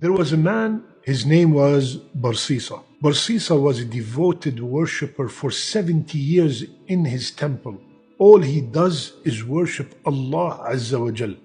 There was a man, his name was Barsisa. Barsisa was a devoted worshipper for 70 years in his temple. All he does is worship Allah Azza wa Jal.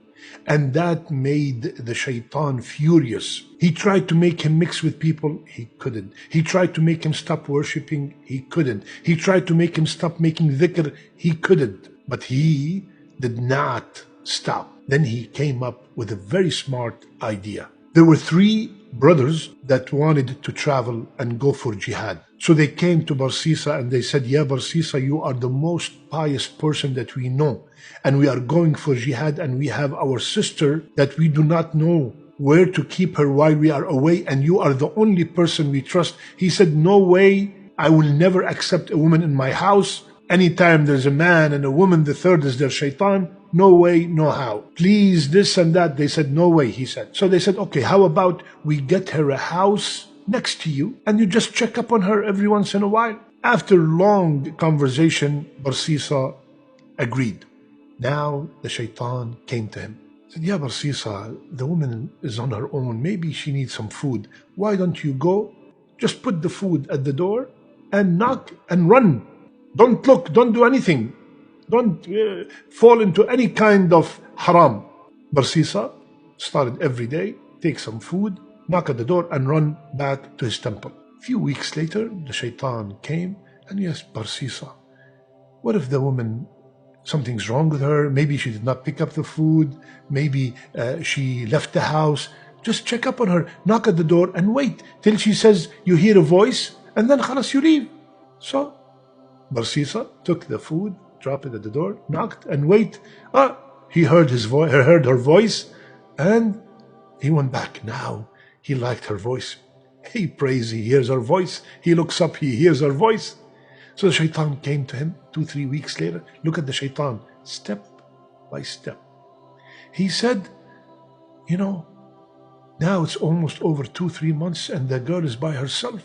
And that made the shaitan furious. He tried to make him mix with people, he couldn't. He tried to make him stop worshipping, he couldn't. He tried to make him stop making dhikr, he couldn't. But he did not stop. Then he came up with a very smart idea. There were three brothers that wanted to travel and go for jihad. So they came to Barsisa and they said, "Ya Barsisa, you are the most pious person that we know. And we are going for jihad and we have our sister that we do not know where to keep her while we are away. And you are the only person we trust." He said, "No way, I will never accept a woman in my house. Anytime there's a man and a woman, the third is their shaitan. No way, no how. Please, this and that." They said, "No way," he said. So they said, "Okay, how about we get her a house next to you and you just check up on her every once in a while?" After long conversation, Barsisa agreed. Now the shaitan came to him. Said, "Ya Barsisa, the woman is on her own. Maybe she needs some food. Why don't you go? Just put the food at the door and knock and run. Don't look, don't do anything. Don't fall into any kind of haram." Barsisa started every day, take some food, knock at the door and run back to his temple. A few weeks later, the shaitan came and he asked Barsisa, "What if the woman, something's wrong with her? Maybe she did not pick up the food. Maybe she left the house. Just check up on her, knock at the door and wait till she says you hear a voice and then khalas, you leave." So Barsisa took the food, dropped it at the door, knocked and wait. He heard heard her voice and he went back. Now he liked her voice. He prays, he hears her voice. He looks up, he hears her voice. So the shaitan came to him 2-3 weeks later. Look at the shaitan, step by step. He said, now it's almost over 2-3 months and the girl is by herself.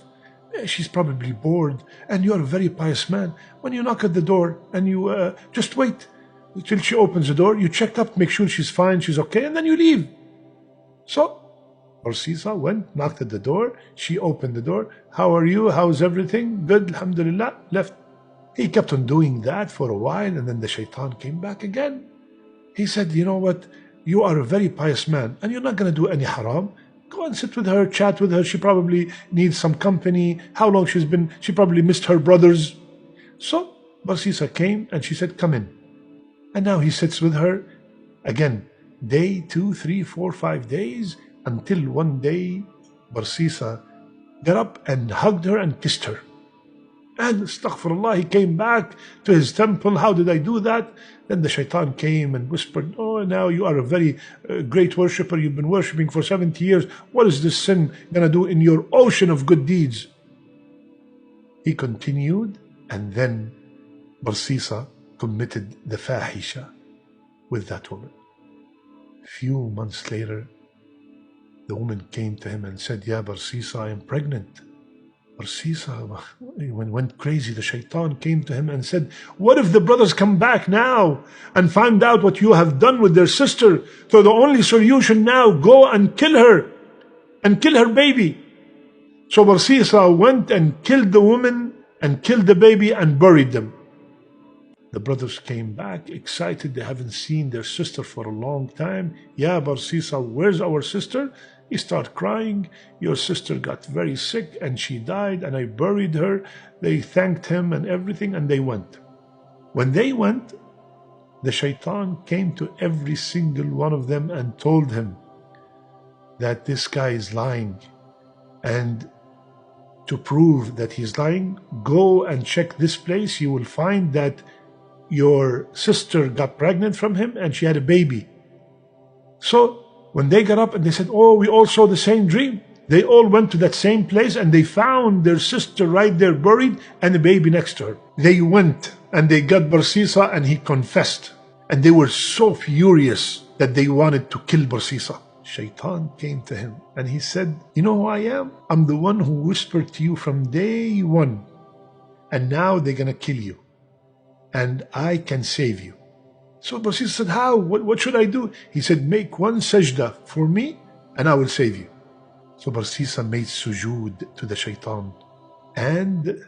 She's probably bored and you're a very pious man. When you knock at the door and you just wait till she opens the door, you check up, make sure she's fine, she's okay, and then you leave. So Barsisa went, knocked at the door, she opened the door. "How are you? How's everything?" "Good, alhamdulillah," left. He kept on doing that for a while and then the shaitan came back again. He said, "You know what? You are a very pious man and you're not going to do any haram. Go and sit with her, chat with her. She probably needs some company. How long she probably missed her brothers." So Barsisa came and she said, "Come in." And now he sits with her again, day 2, 3, 4, 5 days, until one day Barsisa got up and hugged her and kissed her. And astaghfirullah, he came back to his temple. "How did I do that?" Then the shaitan came and whispered, "Oh, now you are a very great worshipper. You've been worshipping for 70 years. What is this sin going to do in your ocean of good deeds?" He continued, and then Barsisa committed the fahisha with that woman. Few months later, the woman came to him and said, "Ya Barsisa, I am pregnant." Barsisa went crazy. The shaitan came to him and said, "What if the brothers come back now and find out what you have done with their sister? So the only solution now, go and kill her and kill her baby." So Barsisa went and killed the woman and killed the baby and buried them. The brothers came back excited. They haven't seen their sister for a long time. "Ya Barsisa, where's our sister?" He started crying. "Your sister got very sick and she died and I buried her." They thanked him and everything and they went. When they went, the shaitan came to every single one of them and told him that this guy is lying. And to prove that he's lying, go and check this place. You will find that your sister got pregnant from him and she had a baby. So when they got up and they said, "Oh, we all saw the same dream," they all went to that same place and they found their sister right there buried and the baby next to her. They went and they got Barsisa and he confessed. And they were so furious that they wanted to kill Barsisa. Shaitan came to him and he said, "You know who I am? I'm the one who whispered to you from day one. And now they're going to kill you. And I can save you." So Barsisa said, "How? What should I do?" He said, "Make one sajda for me and I will save you." So Barsisa made sujood to the shaitan, and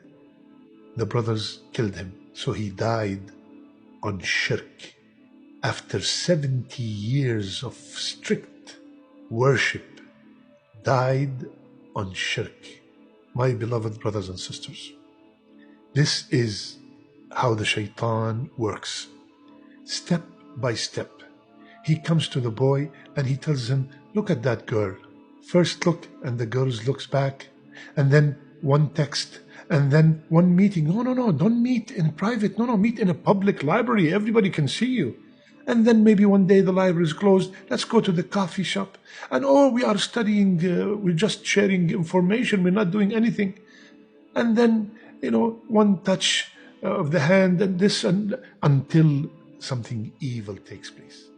the brothers killed him. So he died on shirk. After 70 years of strict worship, died on shirk. My beloved brothers and sisters, this is how the shaitan works. Step by step, he comes to the boy and he tells him, look at that girl. First look, and the girl looks back, and then one text, and then one meeting. No, don't meet in private. No, meet in a public library. Everybody can see you. And then maybe one day the library is closed. Let's go to the coffee shop. And we are studying, we're just sharing information. We're not doing anything. And then, one touch of the hand and this, and until something evil takes place.